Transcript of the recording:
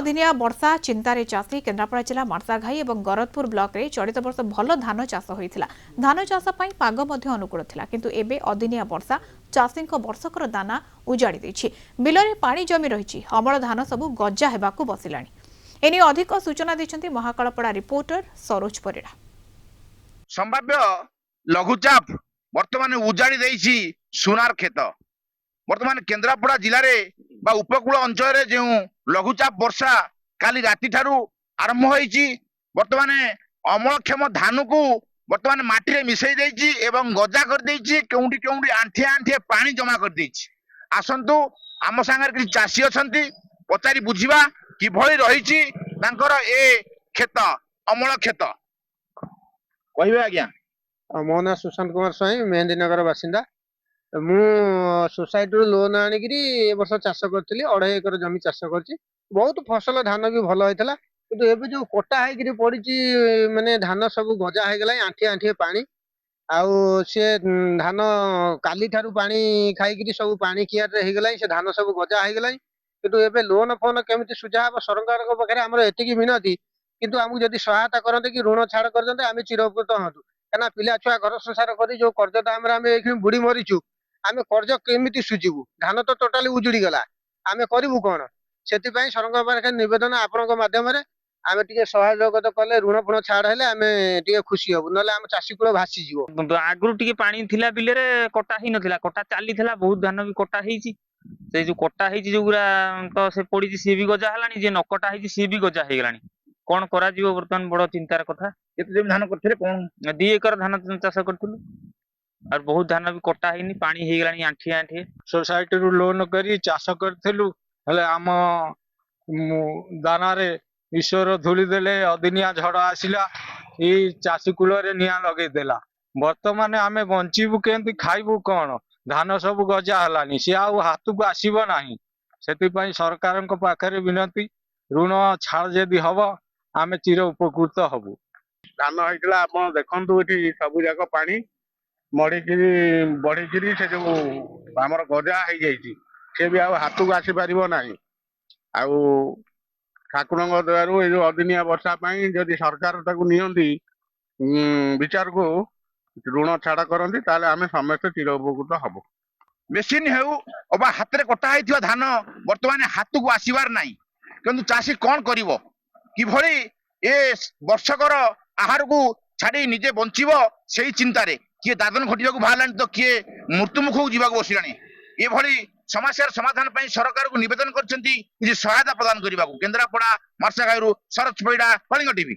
अदिनिया वर्षा चिंतार चाषी केन्द्रापड़ा जिला मार्साघाई और गरदपुर ब्लॉक रे चलित वर्ष भल धान चाष होता धान चाष पाग अनुकूल था किंतु एबे अदिनिया वर्षा चाषी वर्षकर दाना उजाड़ी देछि बिलरे पानी जमी रही अमल धान सबू गजा हेबाकु बसिलाणी एने अधिक सूचना देछंती महाकालपड़ा रिपोर्टर सरोज परिड़ा। संभाव्य लघुचाप वर्तमान उजाड़ी देछि सुनार खेत वर्तमान केन्द्रापड़ा जिले में उपकूल अंचल जो लघुचाप वर्षा काली राति ठारू आरंभ होईची वर्तमान अमलक्षम धान को वर्तमान माटी रे मिसई देछि एवं गजा कर देछि केउंडी केउंडी आंठिए आंठिए पानी जमा कर देछि। आसंतु आम संगे किछि चाषी अछंती पचारि बुझिबा कि भଳି रहिछि तांकर ए खेत अमल खेत कहबे आज्ञा। मो ना सुशांत कुमार स्वाई मेहंदीनगर बासिंदा मु सोसाइटी लोन आनिकी वर्ष चाष करी 2.5 एकर जमी चाष कर बहुत फसल धान भी भल होता किंतु एबे जो कटा है पड़ी माने धान सब गजा हो गला आंठिए आंठिए पानी आउ सी धान काली ठारू पानी खाई सब पानी कियार हो गला से धान सब गजा हो गला किंतु एबे लोन फोन केमिति सुझा हम सरकार पाखे आम एतिकी मिनती किंतु आमको जदि सहायता करते कि ऋण छाड़ करते आम चिरउपकृत हाँ कहीं पिला छुआ घर संसार कर जो कर्जता आम बुड़ी मरीचु आम कर्ज केमिति सुझिबु धान तो टोटाली उजुड़ी गला आम करिबु कोन से सरकार पाखे निवेदन आपण माध्यम आम टे सहयोग कले ऋण फुण छाड़ हेले आम टे खुशी हबु ना आम चाषी कूल भासी जीव। आगु टे पानी थिला बिले रे कटा ही नथिला कटा चाली थिला बहुत धान भी कटा हेची से जो कटा हेची जो गुरा तो से पड़ी सी भी गजा हलानी जे न कटा हेची सी भी गजा हे गलानी कोन करा जीव वर्तमान बड़ चिंतार कथा। केते जमी धान करथिले कोन 2 एकर धान चाष करथिलु और बहुत धान भी कटा हेनी पानी हे गलानी आंठिए आंठिए सोसाइटी रु लोन करी चाष करथिलु हेले आम दाना रे ईश्वर धूली देले अदिनिया झड़ आसिला ये चाषी कूल रे निया लगे देला वर्तमान आमे बंचीबु केंती खाइबु कोन धान सब गजा हलानी से आउ हाथ को आसीबो नाही सेति पई सरकार को पाखरे विनती ऋण छाड़ जदि हबो आमे चिर उपकृत हबु। धान होइतला आपण देखंतु एठी सब जाक पानी बढ़ी से जो आमर गजा हो जाइए से भी हाथ को आसी पार ना आउ ठाकुर दयारू ये जो अदिनिया वर्षा जदि सरकार नियंती विचार को ऋण छाड़ करती आम समस्त चिर उपकृत हबु। मेसीन हेउ अबा हाथ रे कटा होइथिबा धान वर्तमान हाथ को आसीबार नाही किंतु चाषी कौन करिवो कि भली ए वर्षकर आहार को छाड़ी निजे बंचिबो सेही चिंता रे किए दादन घटिया को बाहर तो किए मृत्युमुख को जीवा बसिलानी ये भली समस्या समाधान पर सरकार को निवेदन कर सहायता प्रदान करने को केन्द्रापड़ा मार्साघाई सरोज परिड़ा कलिंग टीवी।